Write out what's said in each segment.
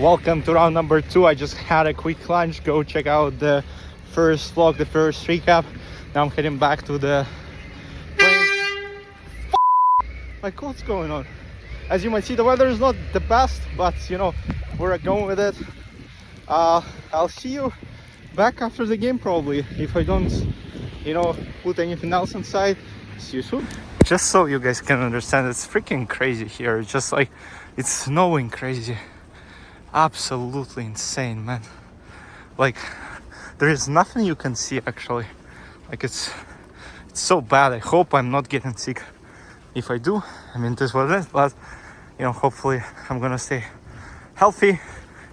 Welcome to round number 2. I just had a quick lunch. Go check out the first vlog, the first recap. Now I'm heading back to the plane. Like, what's going on? As you might see, the weather is not the best, but you know, we're going with it. I'll see you back after the game probably, if I don't, you know, put anything else inside. See you soon. Just so you guys can understand, it's freaking crazy here. It's just like, it's snowing crazy. Absolutely insane, man. Like, there is nothing you can see actually. Like, it's so bad. I hope I'm not getting sick. If I do, I mean, this was it, but you know, hopefully I'm gonna stay healthy.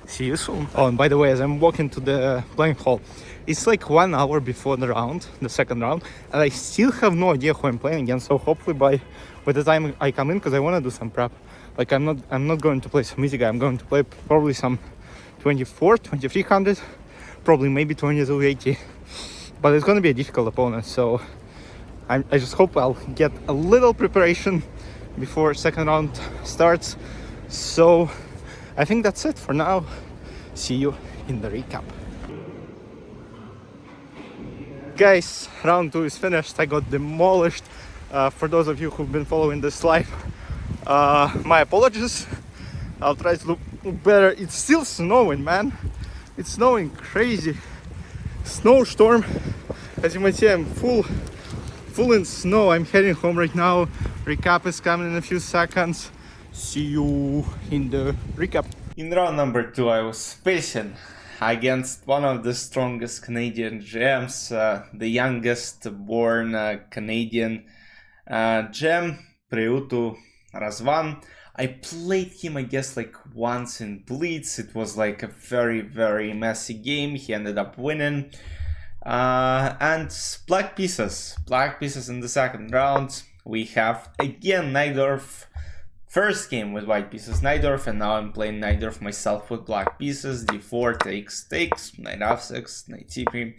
See you soon. Oh, and by the way, as I'm walking to the playing hall, it's like 1 hour before the round, the second round, and I still have no idea who I'm playing against. So hopefully by the time I come in, because I want to do some prep. Like, I'm not going to play some easy guy. I'm going to play probably some 2300, probably maybe 2280. But it's going to be a difficult opponent, so I just hope I'll get a little preparation before second round starts. So I think that's it for now. See you in the recap. Guys, round 2 is finished. I got demolished. For those of you who've been following this live, my apologies. I'll try to look better. It's still snowing, man. It's snowing crazy. Snowstorm. As you might see, I'm full in snow. I'm heading home right now. Recap is coming in a few seconds. See you in the recap. In round number 2, I was facing against one of the strongest Canadian GMs, the youngest born Canadian GM, Preotu, Razvan. I played him, I guess, like once in Blitz. It was like a very messy game. He ended up winning. And black pieces in the second round. We have again Najdorf. First game with white pieces Najdorf, and now I'm playing Najdorf myself with black pieces. D4 takes, knight f6, knight c3,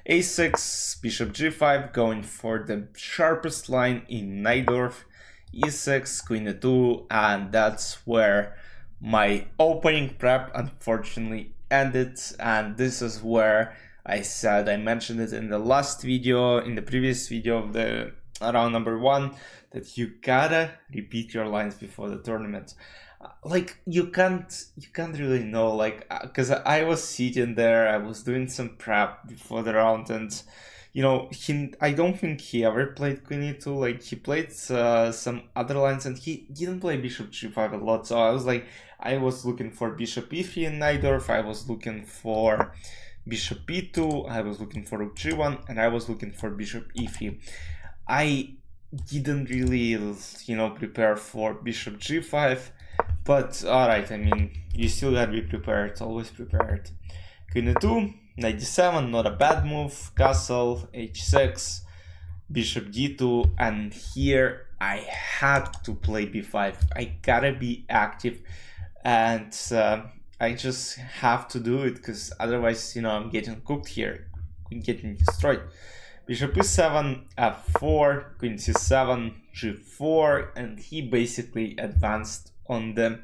a6, bishop g5, going for the sharpest line in Najdorf, e6, queen e2, and that's where my opening prep unfortunately ended. And this is where I mentioned it in the last video, in the previous video of the round number 1, that you gotta repeat your lines before the tournament. Like, you can't really know, like, because I was sitting there, I was doing some prep before the round, and you know, I don't think he ever played queen e2. Like, he played some other lines, and he didn't play bishop g5 a lot. So I was looking for bishop e3 in Najdorf, I was looking for bishop e2, I was looking for rook g1, and I was looking for bishop e3. I didn't really, you know, prepare for bishop g5, but alright, I mean, you still gotta be prepared, always prepared. Queen e2, knight d7, not a bad move, castle, h6, bishop d2, and here I had to play b5. I gotta be active, and I just have to do it, because otherwise, you know, I'm getting cooked here, I'm getting destroyed. Bishop e7, f4, queen c7, g4, and he basically advanced on the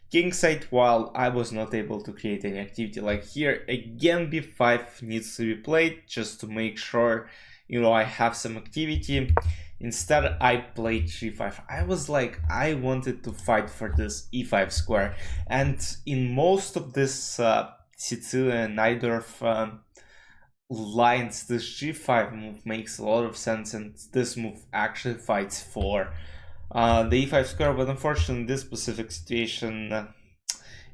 king side while I was not able to create any activity. Like here, again, b5 needs to be played just to make sure, you know, I have some activity. Instead, I played g5. I was like, I wanted to fight for this e5 square. And in most of this Sicilian Najdorf lines, this g5 move makes a lot of sense, and this move actually fights for the e5 square. But unfortunately, in this specific situation,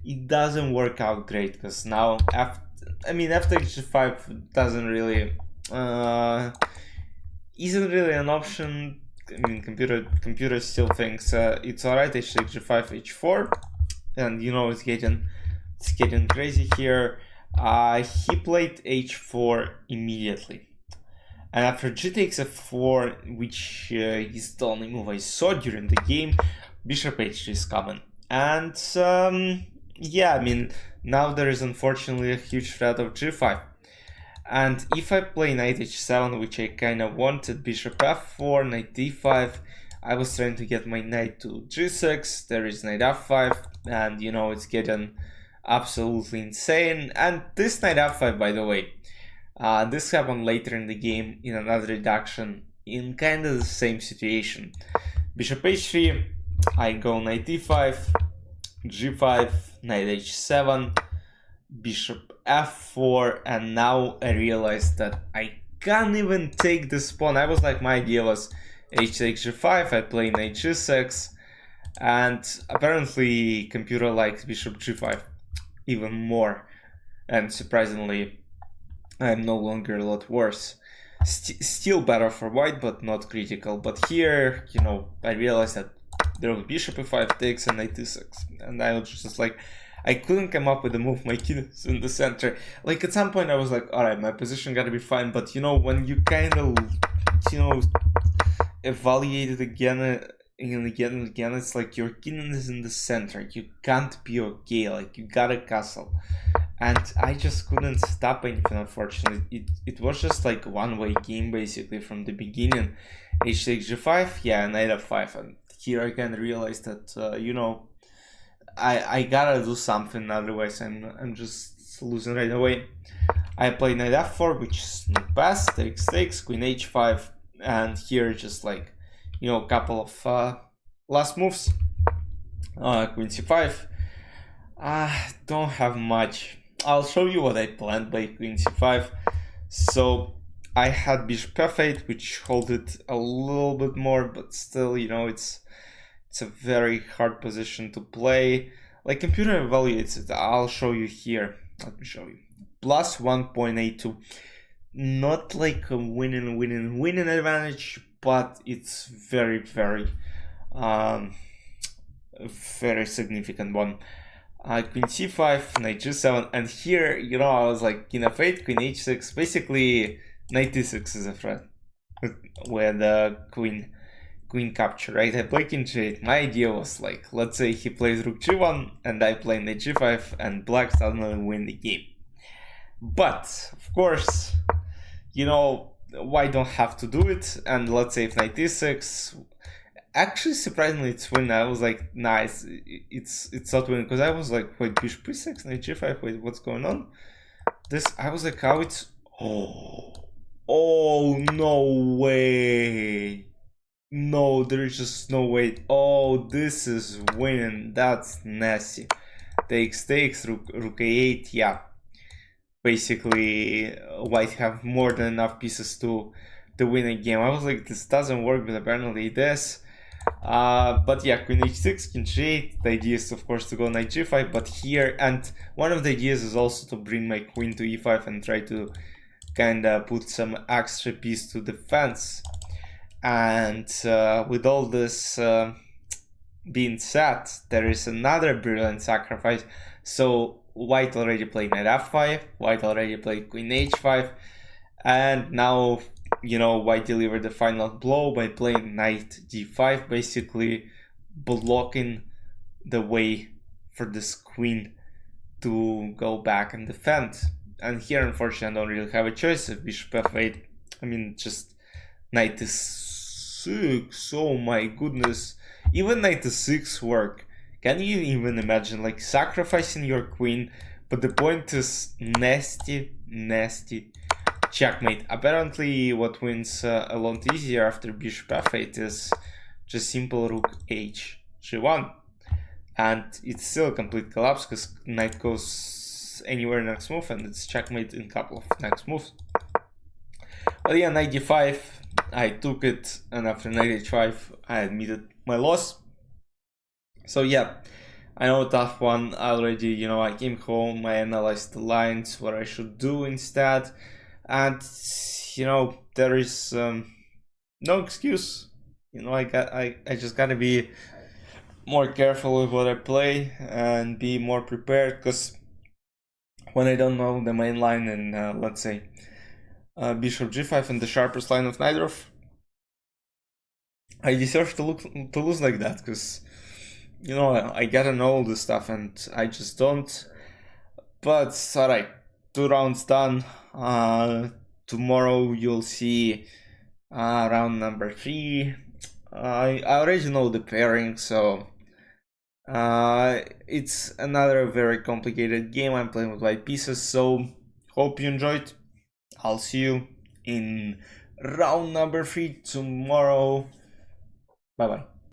it doesn't work out great, because now after g5 doesn't really isn't really an option. I mean, computer still thinks it's alright. H takes g5, h4, and you know, it's getting crazy here. He played h4 immediately, and after g takes f4, which is the only move I saw during the game, bishop h3 is coming. And yeah, I mean, now there is unfortunately a huge threat of g5. And if I play knight h7, which I kind of wanted, bishop f4, knight d5, I was trying to get my knight to g6, there is knight f5, and you know, it's getting absolutely insane. And this knight f5, by the way, this happened later in the game in another reduction in kind of the same situation. Bishop h3, I go knight e5, g5, knight h7, bishop f4, and now I realized that I can't even take this pawn. I was like, my idea was h6, g5, I play knight g6, and apparently computer likes bishop g5 even more, and surprisingly I'm no longer a lot worse. Still better for white, but not critical. But here, you know, I realized that there was bishop e5 takes and knight e6, and I was just like, I couldn't come up with a move. My kid is in the center. Like at some point, I was like, all right, my position gotta be fine. But you know, when you kind of, you know, evaluate it again and again and again, it's like your king is in the center. You can't be okay. Like you gotta castle. And I just couldn't stop anything, unfortunately. It was just like one-way game basically from the beginning. h6 g5, yeah, knight f5, and here I can realize that you know, I gotta do something, otherwise I'm just losing right away. I play knight f4, which is not best, takes, queen h5, and here just like, you know, a couple of last moves. Queen c5. Don't have much. I'll show you what I planned by queen c5. So I had bishop f8, which hold it a little bit more, but still, you know, it's a very hard position to play. Like computer evaluates it. I'll show you here. Let me show you. Plus 1.82. Not like a winning advantage, but it's very very significant one. Queen c5, knight g7, and here, you know, I was like king f8, queen h6. Basically, knight d6 is a threat with the queen capture, right? I play king g8. My idea was like, let's say he plays rook g1 and I play knight g5, and black suddenly win the game. But of course, you know, white don't have to do it. And let's say if knight d6. Actually, surprisingly, it's win. I was like, nice. It's not win, because I was like, wait, bishop e6, knight g5. Wait, what's going on? This, I was like, how it's. Oh, no way. No, there's just no way. Oh, this is winning. That's nasty. Takes, rook a8. Yeah. Basically, white have more than enough pieces to win a game. I was like, this doesn't work, but apparently it does. But yeah, queen h6, king g8. The idea is of course to go knight g5, but here, and one of the ideas is also to bring my queen to e5 and try to kinda put some extra piece to defense. And with all this being said, there is another brilliant sacrifice. So white already played knight f5, white already played queen h5, and now, you know, white delivered the final blow by playing knight d5, basically blocking the way for this queen to go back and defend. And here, unfortunately, I don't really have a choice. If bishop f8, I mean, just knight e6. Oh my goodness, even knight e6 work. Can you even imagine, like, sacrificing your queen? But the point is nasty checkmate. Apparently, what wins a lot easier after bishop f8 is just simple rook h g1, and it's still a complete collapse because knight goes anywhere next move, and it's checkmate in a couple of next moves. But yeah, knight d5, I took it, and after knight h5, I admitted my loss. So yeah, I know, a tough one. I already, you know, I came home, I analyzed the lines, what I should do instead, and you know, there is no excuse. You know, I just gotta be more careful with what I play and be more prepared, because when I don't know the main line and let's say bishop g5 and the sharpest line of neither of, I deserve to lose like that, because you know, I gotta know all this stuff and I just don't. But alright, 2 rounds done. Tomorrow you'll see round number 3. I already know the pairing, so It's another very complicated game. I'm playing with white pieces, so hope you enjoyed. I'll see you in round number 3 tomorrow. Bye bye.